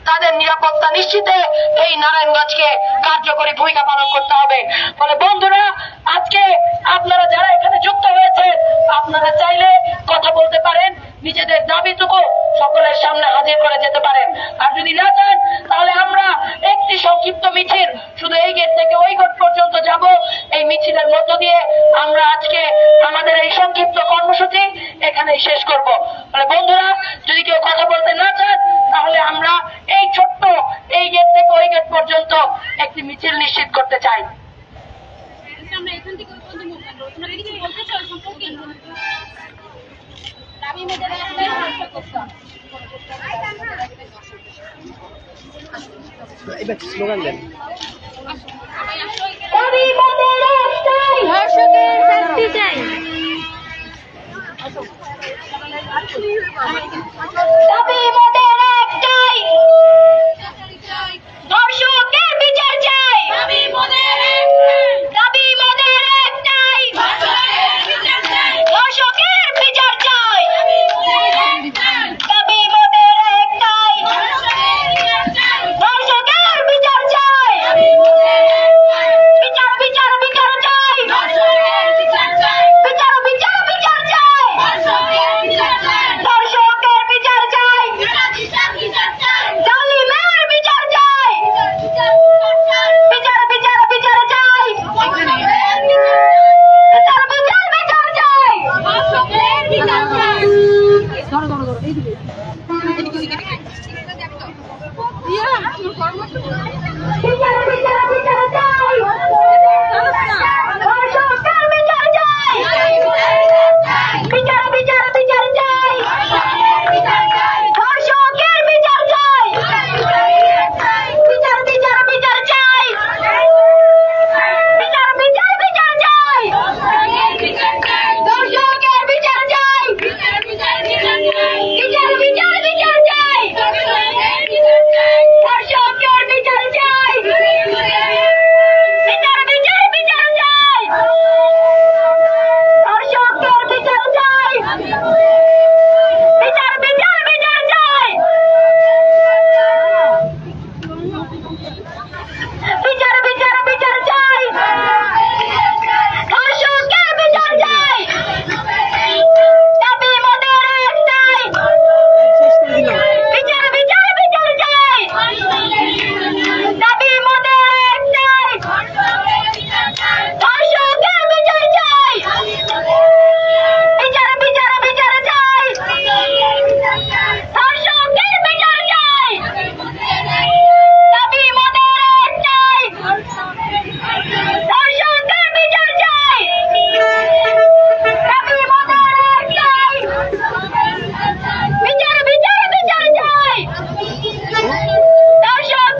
তাদের নিরাপত্তা নিশ্চিতে এই নারায়ণগঞ্জকে কার্যকরী ভূমিকা পালন করতে হবে। ফলে বন্ধুরা, আজকে আপনারা যারা এখানে যুক্ত হয়েছে, আপনারা চাইলে কথা বলতে পারেন, নিজেদের দাবিটুকু সকলের সামনে হাজির করে যেতে পারেন। আর যদি না চান, তাহলে আমরা একটি সংক্ষিপ্ত মিছিল শুধু এই গেট থেকে ওই গেট পর্যন্ত যাব। এই মিছিলের মধ্য দিয়ে আমরা আজকে আমাদের এই সংক্ষিপ্ত কর্মসূচি এখানেই শেষ করব। মানে বন্ধুরা, যদি কেউ কথা বলতে না চান, তাহলে আমরা এই ছোট্ট এই গেট থেকে ওই গেট পর্যন্ত একটি মিছিল নিশ্চিত করতে চাই। এবার স্লোগান দেন। ধর্ষকের শাস্তি চাই। দাবি মোদের একটাই, ধর্ষকের বিচার চাই। দাবি মোদের একটাই, ধর্ষকের বিচার চাই। দাবি মোদের একটাই, ধর্ষকের বিচার চাই। বিচার বিচার বিচার চাই, বিচার বিচার বিচার চাই। ধর্ষকের বিচার চাই, জালিমের বিচার চাই। বিচার বিচার বিচার চাই, বিচার বিচার বিচার চাই।